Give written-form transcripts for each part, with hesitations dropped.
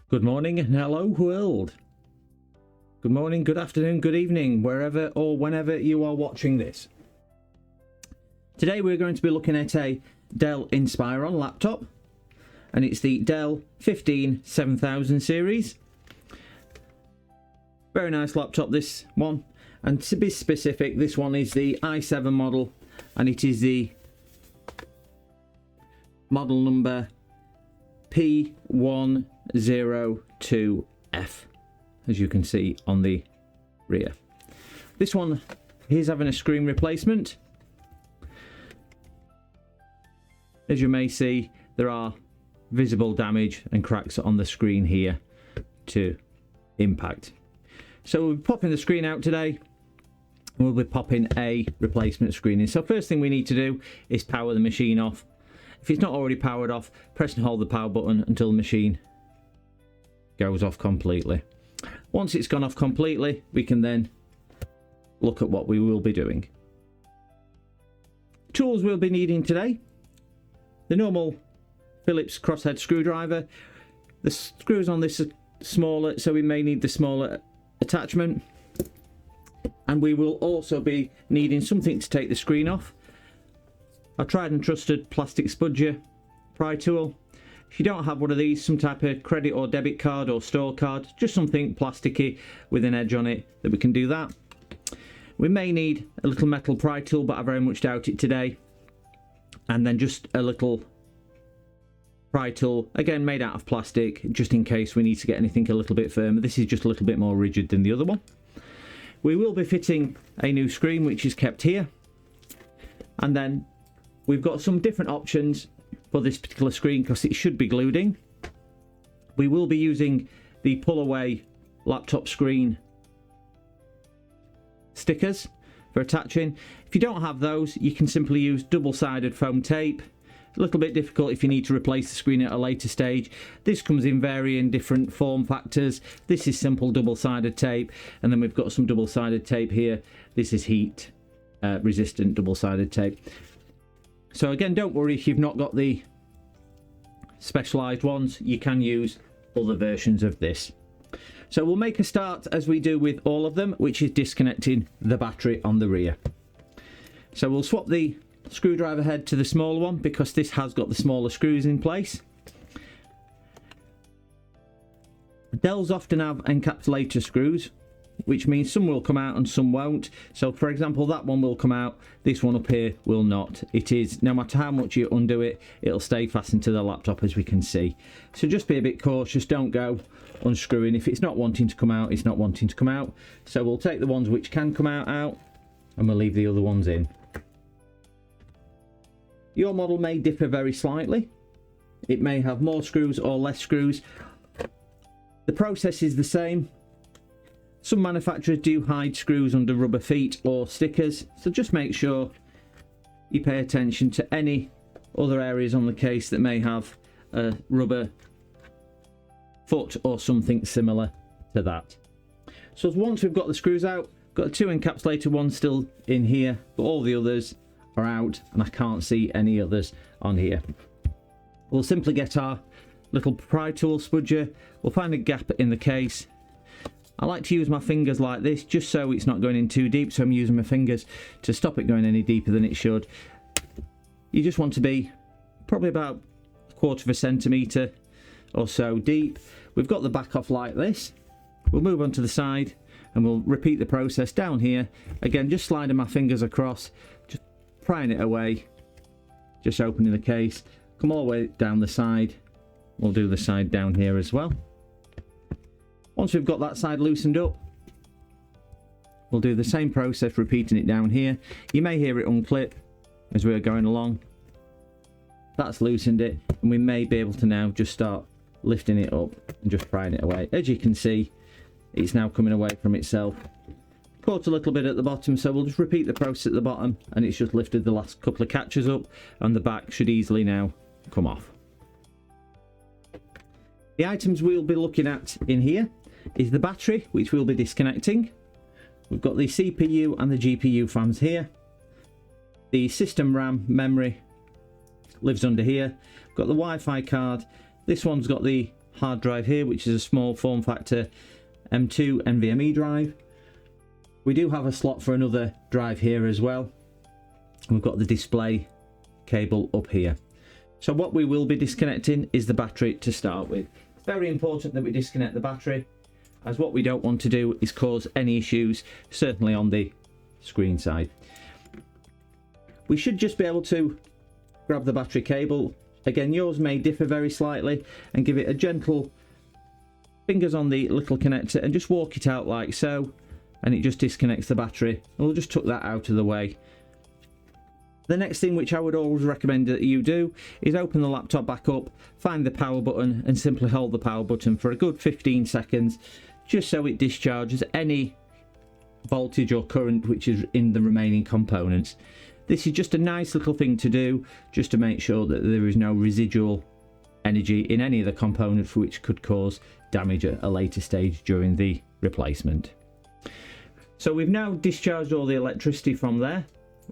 Good morning and hello world. Good morning, good afternoon, good evening, wherever or whenever you are watching this. Today we're going to be looking at a Dell Inspiron laptop, and it's the Dell 7000 series. Very nice laptop, this one, and to be specific, this one is the i7 model, and it is the model number P102F, as you can see on the rear. This one is having a screen replacement. As you may see, there are visible damage and cracks on the screen here to impact. So we'll be popping the screen out today. We'll be popping a replacement screen in. So first thing we need to do is power the machine off. If it's not already powered off, press and hold the power button until the machine goes off completely. Once it's gone off completely, we can then look at what we will be doing. Tools we'll be needing today: the normal Phillips crosshead screwdriver. The screws on this are smaller, so we may need the smaller attachment. And we will also be needing something to take the screen off. A tried and trusted plastic spudger pry tool. If you don't have one of these, some type of credit or debit card or store card, just something plasticky with an edge on it, that we can do that. We may need a little metal pry tool, but I very much doubt it today. And then just a little pry tool, again made out of plastic, just in case we need to get anything a little bit firmer. This is just a little bit more rigid than the other one. We will be fitting a new screen, which is kept here. And then we've got some different options for this particular screen because it should be glued in. We will be using the pull away laptop screen stickers for attaching. If you don't have those, you can simply use double-sided foam tape. A little bit difficult if you need to replace the screen at a later stage. This comes in varying different form factors. This is simple double-sided tape, and then we've got some double-sided tape here. This is heat resistant double-sided tape. So again, don't worry if you've not got the specialised ones, you can use other versions of this. So we'll make a start as we do with all of them, which is disconnecting the battery on the rear. So we'll swap the screwdriver head to the smaller one because this has got the smaller screws in place. Dells often have encapsulator screws, which means some will come out and some won't. So for example, that one will come out, this one up here will not. It is, no matter how much you undo it, it'll stay fastened to the laptop, as we can see. So just be a bit cautious, don't go unscrewing. If it's not wanting to come out, it's not wanting to come out. So we'll take the ones which can come out, and we'll leave the other ones in. Your model may differ very slightly. It may have more screws or less screws. The process is the same. Some manufacturers do hide screws under rubber feet or stickers, so just make sure you pay attention to any other areas on the case that may have a rubber foot or something similar to that. So once we've got the screws out, got the two encapsulated ones still in here, but all the others are out and I can't see any others on here. We'll simply get our little pry tool spudger, we'll find a gap in the case. I like to use my fingers like this just so it's not going in too deep, so I'm using my fingers to stop it going any deeper than it should. You just want to be probably about 1/4 centimetre or so deep. We've got the back off like this. We'll move on to the side and we'll repeat the process down here. Again, just sliding my fingers across, just prying it away, just opening the case, come all the way down the side. We'll do the side down here as well. Once we've got that side loosened up, we'll do the same process, repeating it down here. You may hear it unclip as we're going along. That's loosened it, and we may be able to now just start lifting it up and just prying it away. As you can see, it's now coming away from itself. Caught a little bit at the bottom, so we'll just repeat the process at the bottom, and it's just lifted the last couple of catches up, and the back should easily now come off. The items we'll be looking at in here is the battery, which we'll be disconnecting. We've got the CPU and the GPU fans here. The system RAM memory lives under here. Got the Wi-Fi card. This one's got the hard drive here, which is a small form factor M2 NVMe drive. We do have a slot for another drive here as well. We've got the display cable up here. So what we will be disconnecting is the battery to start with. It's very important that we disconnect the battery, as what we don't want to do is cause any issues, certainly on the screen side. We should just be able to grab the battery cable. Again, yours may differ very slightly, and give it a gentle fingers on the little connector and just walk it out like so, and it just disconnects the battery. And we'll just tuck that out of the way. The next thing, which I would always recommend that you do, is open the laptop back up, find the power button and simply hold the power button for a good 15 seconds, just so it discharges any voltage or current which is in the remaining components. This is just a nice little thing to do, just to make sure that there is no residual energy in any of the components which could cause damage at a later stage during the replacement. So we've now discharged all the electricity from there.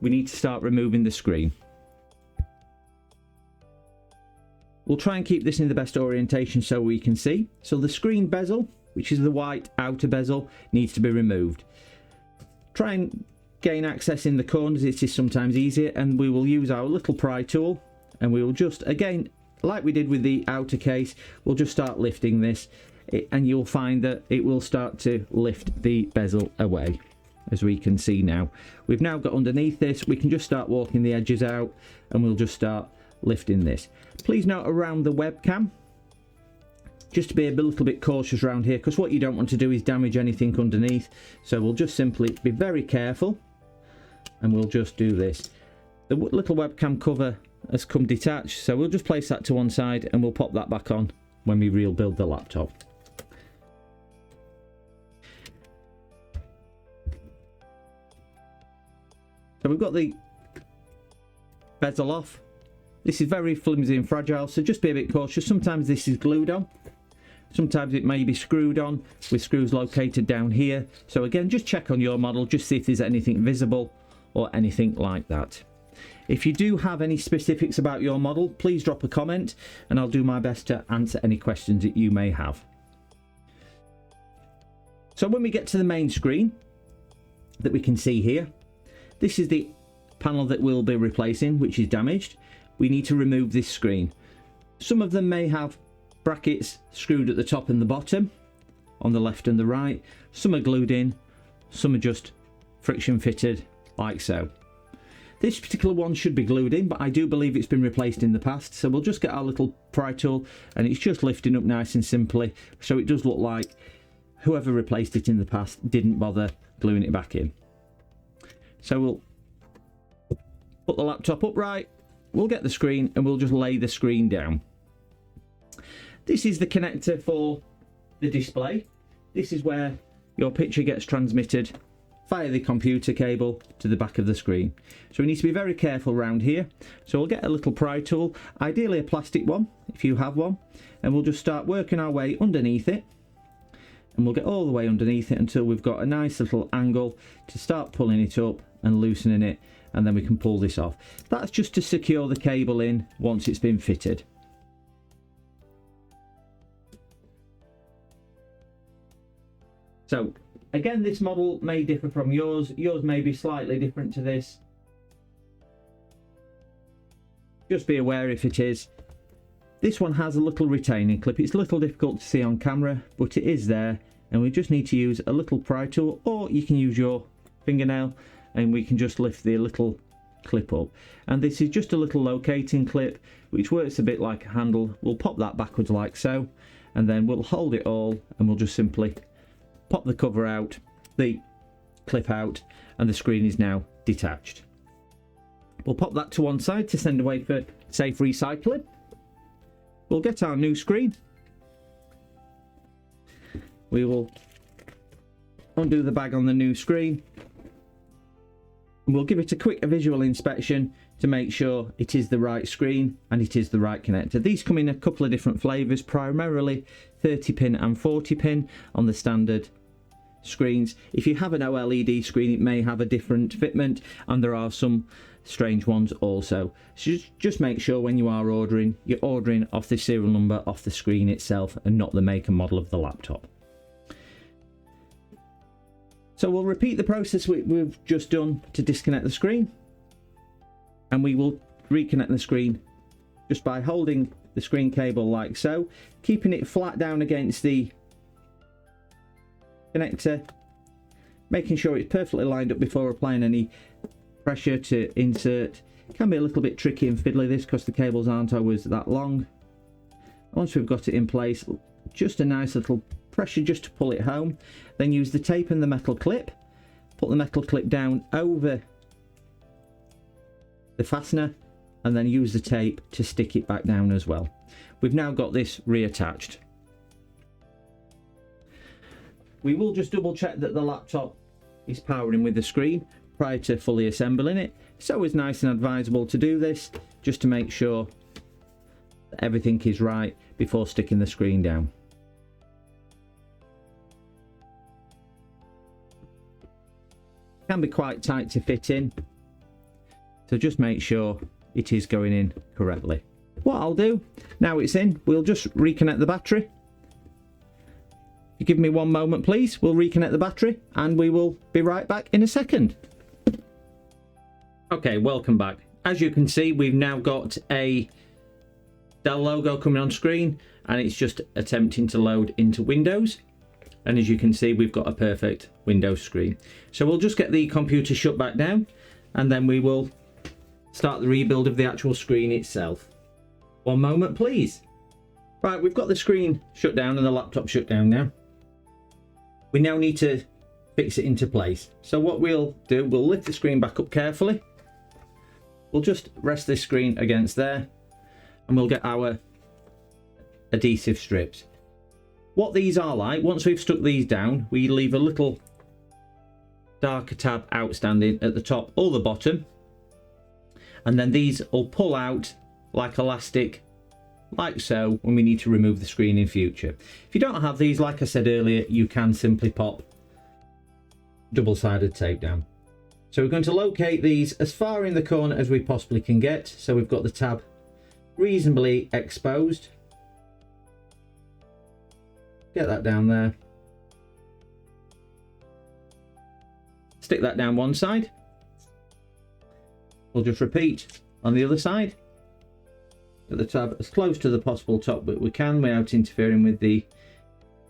We need to start removing the screen. We'll try and keep this in the best orientation so we can see. So the screen bezel, which is the white outer bezel, needs to be removed. Try and gain access in the corners, it is sometimes easier, and we will use our little pry tool, and we will just, again, like we did with the outer case, we'll just start lifting this, and you'll find that it will start to lift the bezel away. As we can see now, we've now got underneath this, we can just start walking the edges out, and we'll just start lifting this. Please note around the webcam, just to be a little bit cautious around here, because what you don't want to do is damage anything underneath. So we'll just simply be very careful, and we'll just do this. The little webcam cover has come detached, so we'll just place that to one side, and we'll pop that back on when we rebuild the laptop. So we've got the bezel off. This is very flimsy and fragile, so just be a bit cautious. Sometimes this is glued on, sometimes it may be screwed on with screws located down here. So again, just check on your model, just see if there's anything visible or anything like that. If you do have any specifics about your model, please drop a comment and I'll do my best to answer any questions that you may have. So when we get to the main screen that we can see here, this is the panel that we'll be replacing, which is damaged. We need to remove this screen. Some of them may have brackets screwed at the top and the bottom, on the left and the right. Some are glued in, some are just friction fitted, like so. This particular one should be glued in, but I do believe it's been replaced in the past. So we'll just get our little pry tool, and it's just lifting up nice and simply, so it does look like whoever replaced it in the past didn't bother gluing it back in. So we'll put the laptop upright, we'll get the screen, and we'll just lay the screen down. This is the connector for the display. This is where your picture gets transmitted via the computer cable to the back of the screen. So we need to be very careful around here. So we'll get a little pry tool, ideally a plastic one if you have one, and we'll just start working our way underneath it. And we'll get all the way underneath it until we've got a nice little angle to start pulling it up and loosening it, and then we can pull this off. That's just to secure the cable in once it's been fitted. So again, this model may differ from yours. Yours may be slightly different to this. Just be aware if it is. This one has a little retaining clip. It's a little difficult to see on camera, but it is there, and we just need to use a little pry tool, or you can use your fingernail, and we can just lift the little clip up. And this is just a little locating clip which works a bit like a handle. We'll pop that backwards like so, and then we'll hold it all, and we'll just simply pop the cover out, the clip out, and the screen is now detached. We'll pop that to one side to send away for safe recycling. We'll get our new screen. We will undo the bag on the new screen. We'll give it a quick visual inspection to make sure it is the right screen and it is the right connector. These come in a couple of different flavours, primarily 30 pin and 40 pin on the standard screens. If you have an OLED screen, it may have a different fitment, and there are some strange ones also. So just make sure when you are ordering, you're ordering off the serial number off the screen itself and not the make and model of the laptop. So we'll repeat the process we've just done to disconnect the screen, and we will reconnect the screen just by holding the screen cable like so, keeping it flat down against the connector, making sure it's perfectly lined up before applying any pressure to insert. It can be a little bit tricky and fiddly this because the cables aren't always that long. Once we've got it in place, just a nice little pressure just to pull it home. Then use the tape and the metal clip, put the metal clip down over the fastener, and then use the tape to stick it back down as well. We've now got this reattached. We will just double check that the laptop is powering with the screen prior to fully assembling it. It's always nice and advisable to do this just to make sure that everything is right before sticking the screen down. It can be quite tight to fit in, so just make sure it is going in correctly. What I'll do, now it's in, we'll just reconnect the battery. If you give me one moment please, we'll reconnect the battery and we will be right back in a second. Okay, welcome back. As you can see, we've now got a Dell logo coming on screen and it's just attempting to load into Windows. And as you can see, we've got a perfect Windows screen. So we'll just get the computer shut back down and then we will start the rebuild of the actual screen itself. One moment please. Right, we've got the screen shut down and the laptop shut down now. We now need to fix it into place. So what we'll do, we'll lift the screen back up carefully. We'll just rest this screen against there and we'll get our adhesive strips. What these are like, once we've stuck these down, we leave a little darker tab outstanding at the top or the bottom. And then these will pull out like elastic, like so, when we need to remove the screen in future. If you don't have these, like I said earlier, you can simply pop double-sided tape down. So we're going to locate these as far in the corner as we possibly can get. So we've got the tab reasonably exposed. Get that down there. Stick that down one side. We'll just repeat on the other side. Get the tab as close to the possible top that we can without interfering with the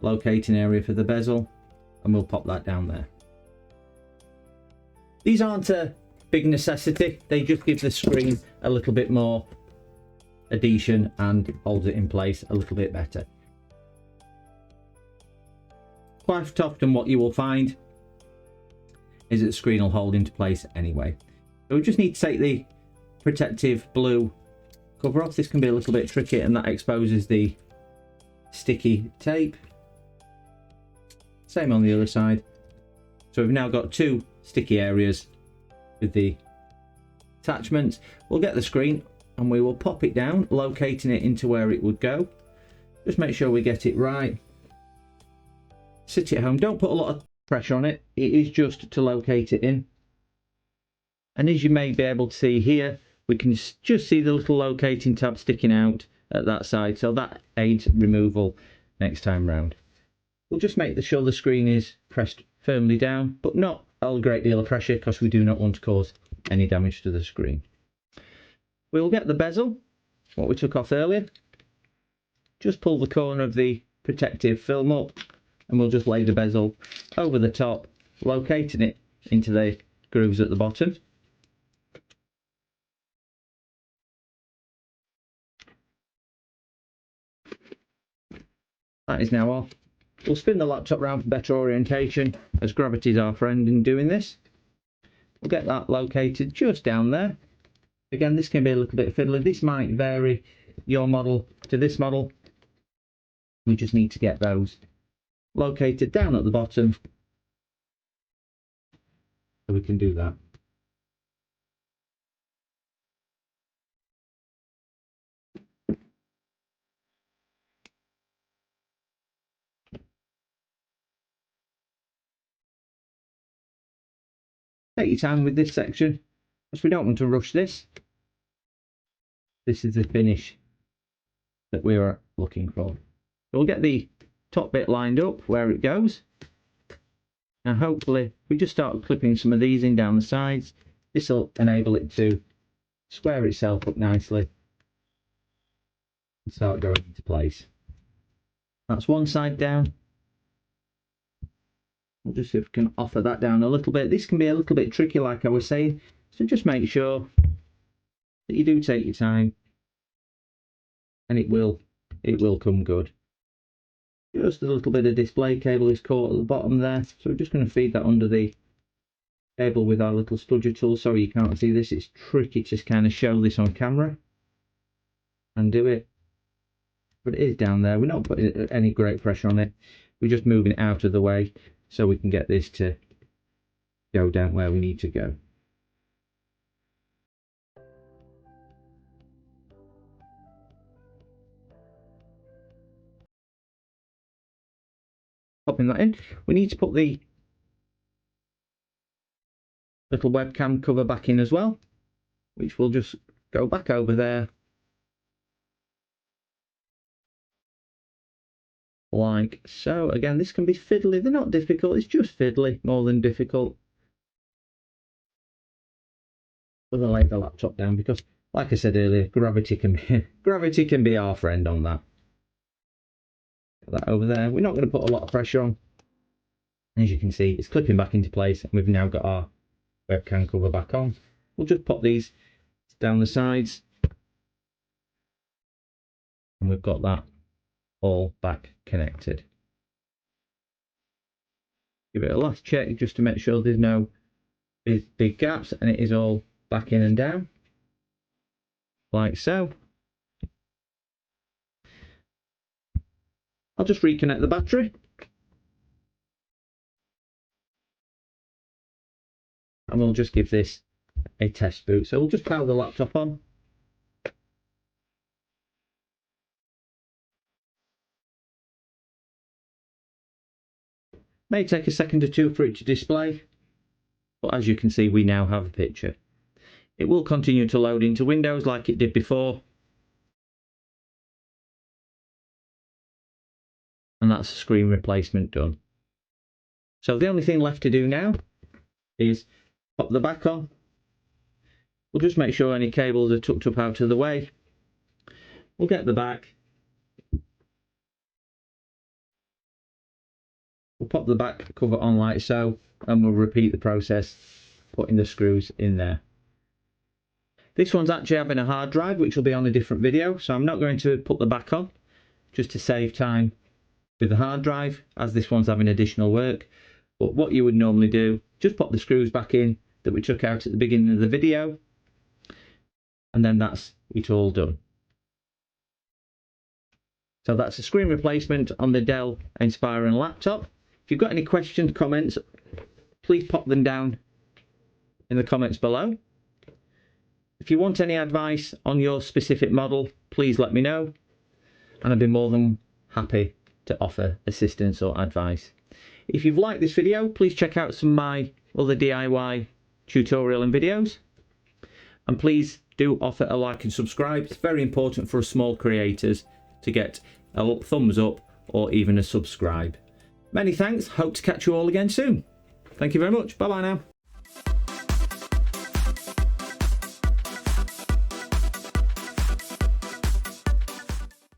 locating area for the bezel, and we'll pop that down there. These aren't a big necessity, they just give the screen a little bit more adhesion and hold it in place a little bit better. Quite often what you will find is that the screen will hold into place anyway. So we just need to take the protective blue cover off. This can be a little bit tricky and that exposes the sticky tape. Same on the other side. So we've now got two sticky areas with the attachments. We'll get the screen and we will pop it down, locating it into where it would go. Just make sure we get it right. Sit it home, don't put a lot of pressure on it, it is just to locate it in. And as you may be able to see here, we can just see the little locating tab sticking out at that side, so that aids removal next time round. We'll just make sure the screen is pressed firmly down, but not a great deal of pressure because we do not want to cause any damage to the screen. We'll get the bezel, what we took off earlier, just pull the corner of the protective film up and we'll just lay the bezel over the top, locating it into the grooves at the bottom. That is now off. We'll spin the laptop round for better orientation, as gravity is our friend in doing this. We'll get that located just down there. Again, this can be a little bit fiddly. This might vary your model to this model. We just need to get those located down at the bottom so we can do that. Take your time with this section. Because we don't want to rush this. This is the finish that we were looking for. So we'll get the top bit lined up where it goes. Now hopefully we just start clipping some of these in down the sides. This will enable it to square itself up nicely and start going into place. That's one side down. We'll just see if we can offer that down a little bit. This can be a little bit tricky like I was saying, so just make sure that you do take your time and it will come good. Just a little bit of display cable is caught at the bottom there, so we're just going to feed that under the cable with our little spudger tool. Sorry you can't see this, it's tricky to kind of show this on camera and do it, but it is down there. We're not putting any great pressure on it, we're just moving it out of the way so we can get this to go down where we need to go. Popping that in, we need to put the little webcam cover back in as well, which will just go back over there like so. Again, this can be fiddly, they're not difficult, it's just fiddly more than difficult. We'll lay the laptop down because, like I said earlier, gravity can be our friend on that. Put that over there. We're not going to put a lot of pressure on. As you can see, it's clipping back into place and we've now got our webcam cover back on. We'll just pop these down the sides and we've got that all back connected. Give it a last check just to make sure there's no big gaps and it is all back in and down like so. I'll just reconnect the battery and we'll just give this a test boot. So we'll just power the laptop on. May take a second or two for it to display, but as you can see we now have a picture. It will continue to load into Windows like it did before, and that's a screen replacement done. So the only thing left to do now is pop the back on. We'll just make sure any cables are tucked up out of the way. We'll get the back. We'll pop the back cover on like so, and we'll repeat the process, putting the screws in there. This one's actually having a hard drive, which will be on a different video, so I'm not going to put the back on, just to save time with the hard drive, as this one's having additional work. But what you would normally do, just pop the screws back in that we took out at the beginning of the video, and then that's it all done. So that's a screen replacement on the Dell Inspiron laptop. If you've got any questions, comments, please pop them down in the comments below. If you want any advice on your specific model, please let me know, and I'd be more than happy to offer assistance or advice. If you've liked this video, please check out some of my other DIY tutorial and videos, and please do offer a like and subscribe. It's very important for us small creators to get a thumbs up or even a subscribe. Many thanks, hope to catch you all again soon. Thank you very much, bye bye now.